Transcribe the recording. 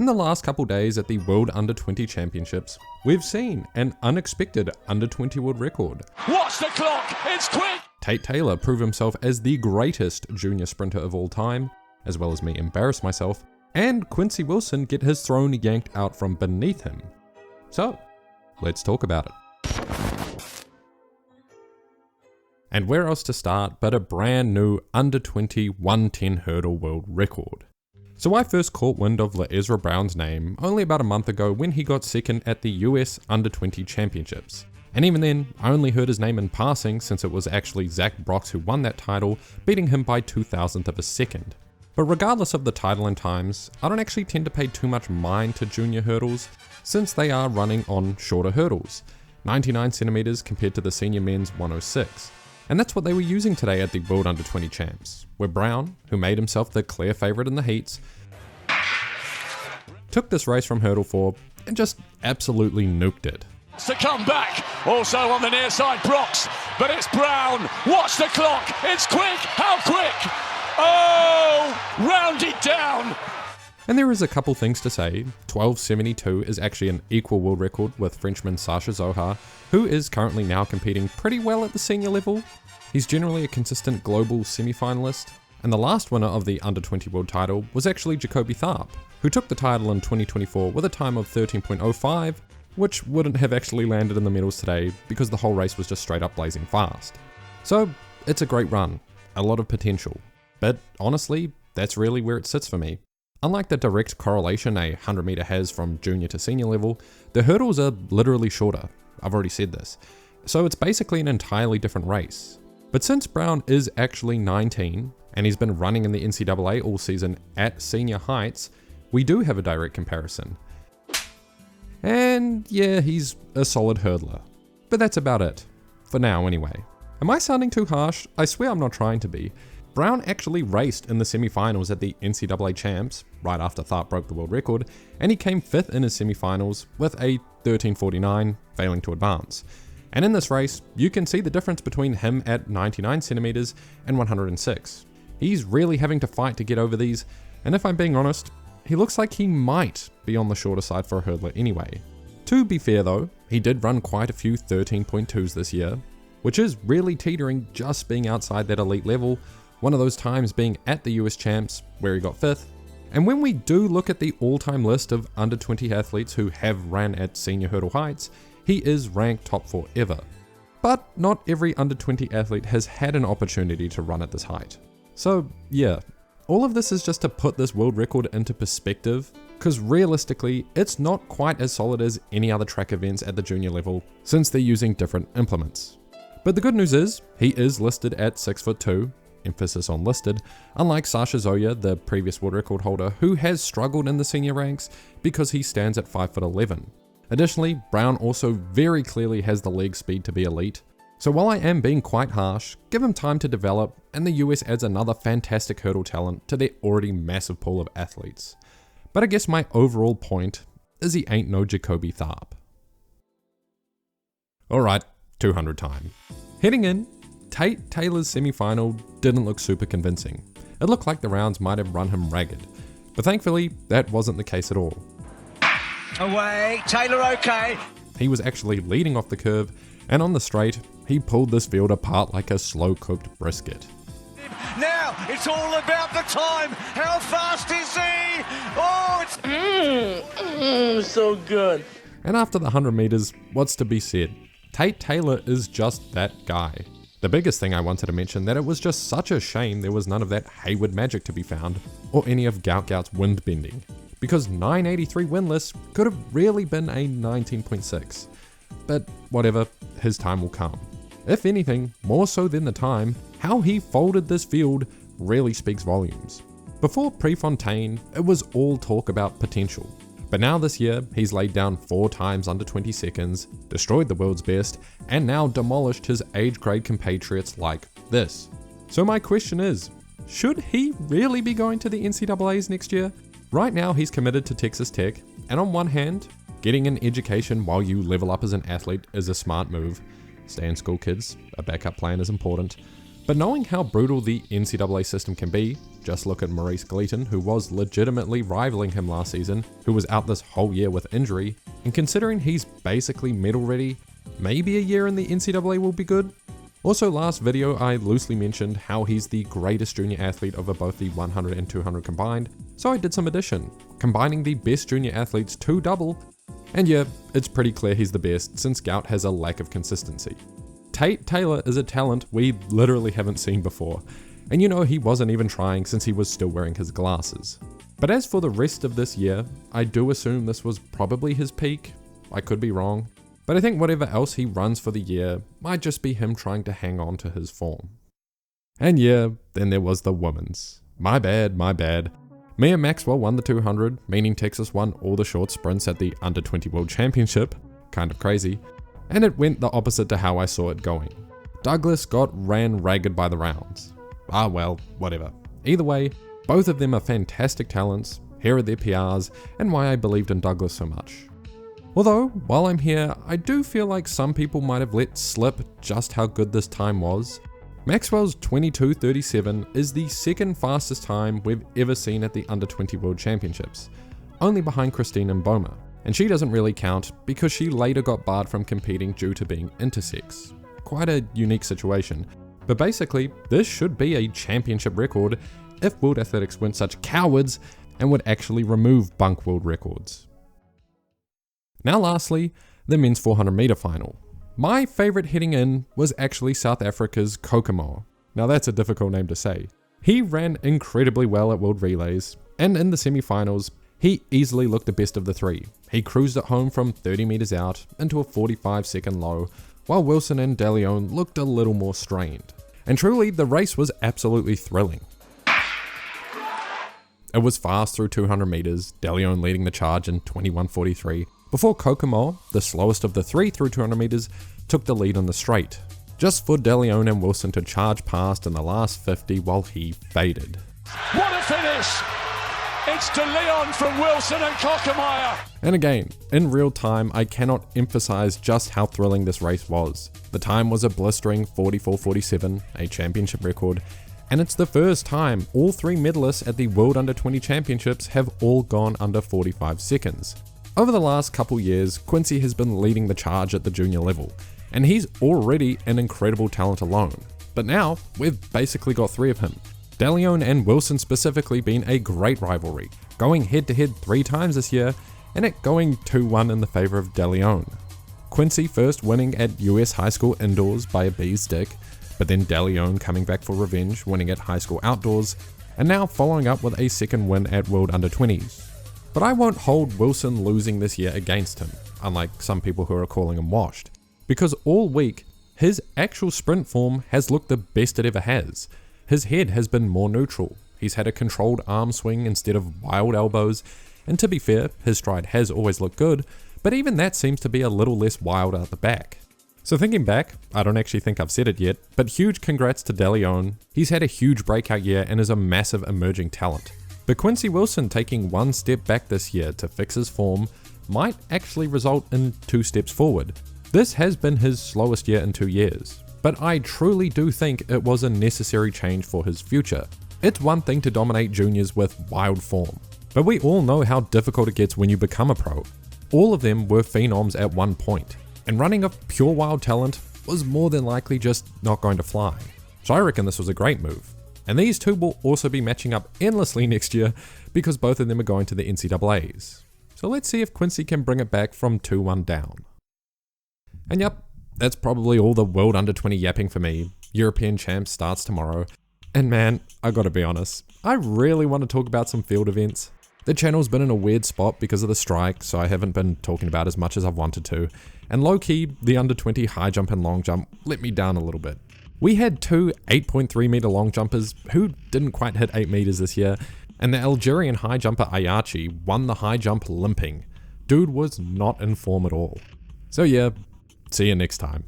In the last couple days at the World Under-20 Championships, we've seen an unexpected Under-20 world record. Watch the clock, it's quick! Tate Taylor prove himself as the greatest junior sprinter of all time, as well as me embarrass myself, and Quincy Wilson get his throne yanked out from beneath him. So, let's talk about it. And where else to start but a brand new Under-20 110 hurdle world record. So I first caught wind of Ezra Brown's name only about a month ago when he got second at the US Under-20 Championships. And even then, I only heard his name in passing since it was actually Zach Brox who won that title, beating him by 2,000th of a second. But regardless of the title and times, I don't actually tend to pay too much mind to junior hurdles since they are running on shorter hurdles, 99 centimeters compared to the senior men's 106. And that's what they were using today at the World Under-20 Champs, where Brown, who made himself the clear favourite in the heats, took this race from hurdle 4 and just absolutely nuked it. To come back, also on the near side, Brox, but it's Brown. Watch the clock, it's quick, how quick? Oh, rounded down. And there is a couple things to say. 12.72 is actually an equal world record with Frenchman Sacha Zohar, who is currently now competing pretty well at the senior level. He's generally a consistent global semi-finalist, and the last winner of the Under-20 world title was actually Jacoby Tharp, who took the title in 2024 with a time of 13.05, which wouldn't have actually landed in the medals today because the whole race was just straight up blazing fast. So it's a great run, a lot of potential, but honestly, that's really where it sits for me. Unlike the direct correlation a 100 meter has from junior to senior level, the hurdles are literally shorter. I've already said this. So it's basically an entirely different race. But since Brown is actually 19, and he's been running in the NCAA all season at senior heights, we do have a direct comparison. And yeah, he's a solid hurdler. But that's about it. For now anyway. Am I sounding too harsh? I swear I'm not trying to be. Brown actually raced in the semi-finals at the NCAA Champs, right after Tharp broke the world record, and he came 5th in his semi-finals with a 13.49, failing to advance. And in this race, you can see the difference between him at 99 centimeters and 106. He's really having to fight to get over these, and if I'm being honest, he looks like he might be on the shorter side for a hurdler anyway. To be fair though, he did run quite a few 13.2s this year, which is really teetering just being outside that elite level, one of those times being at the US Champs where he got 5th. And when we do look at the all-time list of under-20 athletes who have ran at senior hurdle heights, he is ranked top 4 ever. But not every under-20 athlete has had an opportunity to run at this height. So yeah, all of this is just to put this world record into perspective, because realistically, it's not quite as solid as any other track events at the junior level, since they're using different implements. But the good news is, he is listed at 6'2", emphasis on listed, unlike Sacha Zohar, the previous world record holder, who has struggled in the senior ranks because he stands at 5'11". Additionally, Brown also very clearly has the leg speed to be elite. So while I am being quite harsh, give him time to develop, and the US adds another fantastic hurdle talent to their already massive pool of athletes. But I guess my overall point is he ain't no Jacoby Tharp. Alright, 200 time. Heading in, Tate Taylor's semi-final didn't look super convincing. It looked like the rounds might have run him ragged, but thankfully that wasn't the case at all. Away, Taylor okay. He was actually leading off the curve, and on the straight, he pulled this field apart like a slow-cooked brisket. Now, it's all about the time. How fast is he? Oh, it's so good. And after the 100 meters, what's to be said? Tate Taylor is just that guy. The biggest thing I wanted to mention that it was just such a shame there was none of that Hayward magic to be found, or any of Gaut's wind bending, because 983 winless could have really been a 19.6. But whatever, his time will come. If anything, more so than the time, how he folded this field really speaks volumes. Before Prefontaine, it was all talk about potential. But now this year, he's laid down 4 times under 20 seconds, destroyed the world's best, and now demolished his age grade compatriots like this. So my question is, should he really be going to the NCAAs next year? Right now he's committed to Texas Tech, and on one hand, getting an education while you level up as an athlete is a smart move. Stay in school, kids, a backup plan is important. But knowing how brutal the NCAA system can be, just look at Maurice Gleaton, who was legitimately rivaling him last season, who was out this whole year with injury, and considering he's basically medal ready, maybe a year in the NCAA will be good. Also, last video I loosely mentioned how he's the greatest junior athlete over both the 100 and 200 combined, so I did some addition, combining the best junior athletes to double, and yeah, it's pretty clear he's the best since Gout has a lack of consistency. Tate Taylor is a talent we literally haven't seen before, and you know he wasn't even trying since he was still wearing his glasses. But as for the rest of this year, I do assume this was probably his peak. I could be wrong, but I think whatever else he runs for the year might just be him trying to hang on to his form. And yeah, then there was the women's. My bad. Me and Maxwell won the 200, meaning Texas won all the short sprints at the Under 20 World Championship. Kind of crazy. And it went the opposite to how I saw it going. Douglas got ran ragged by the rounds. Ah well, whatever. Either way, both of them are fantastic talents, here are their PRs, and why I believed in Douglas so much. Although, while I'm here, I do feel like some people might have let slip just how good this time was. Maxwell's 22:37 is the second fastest time we've ever seen at the Under 20 World Championships, only behind Christine Mboma. And she doesn't really count because she later got barred from competing due to being intersex. Quite a unique situation, but basically this should be a championship record if World Athletics weren't such cowards and would actually remove bunk world records. Now lastly, the men's 400 meter final. My favourite heading in was actually South Africa's Kokomo. Now that's a difficult name to say. He ran incredibly well at World Relays, and in the semi-finals, he easily looked the best of the three. He cruised it home from 30 meters out into a 45-second low, while Wilson and Deleon looked a little more strained. And truly, the race was absolutely thrilling. It was fast through 200 meters, Deleon leading the charge in 21:43, before Kokomo, the slowest of the three through 200 meters, took the lead on the straight, just for Deleon and Wilson to charge past in the last 50 while he faded. What a finish! It's Deleon from Wilson and Kokomo. And again, in real time, I cannot emphasize just how thrilling this race was. The time was a blistering 44:47, a championship record, and it's the first time all three medalists at the World Under 20 Championships have all gone under 45 seconds. Over the last couple years, Quincy has been leading the charge at the junior level, and he's already an incredible talent alone. But now, we've basically got three of him. Deleon and Wilson specifically been a great rivalry, going head to head 3 times this year, and it going 2-1 in the favour of Deleon. Quincy first winning at US High School Indoors by a bee's dick, but then Deleon coming back for revenge, winning at High School Outdoors, and now following up with a second win at World Under 20s. But I won't hold Wilson losing this year against him, unlike some people who are calling him washed, because all week, his actual sprint form has looked the best it ever has. His head has been more neutral, he's had a controlled arm swing instead of wild elbows, and to be fair, his stride has always looked good, but even that seems to be a little less wild out the back. So thinking back, I don't actually think I've said it yet, but huge congrats to Deleon. He's had a huge breakout year and is a massive emerging talent. But Quincy Wilson taking one step back this year to fix his form might actually result in 2 steps forward. This has been his slowest year in 2 years, but I truly do think it was a necessary change for his future. It's one thing to dominate juniors with wild form, but we all know how difficult it gets when you become a pro. All of them were phenoms at one point, and running a pure wild talent was more than likely just not going to fly. So I reckon this was a great move. And these two will also be matching up endlessly next year because both of them are going to the NCAAs. So let's see if Quincy can bring it back from 2-1 down. And yep, that's probably all the World Under 20 yapping for me. European Champs starts tomorrow. And man, I gotta be honest, I really want to talk about some field events. The channel's been in a weird spot because of the strike, so I haven't been talking about as much as I've wanted to. And low-key, the Under 20 high jump and long jump let me down a little bit. We had 2 8.3 meter long jumpers who didn't quite hit 8 meters this year, and the Algerian high jumper Ayachi won the high jump limping. Dude was not in form at all. So yeah, see you next time.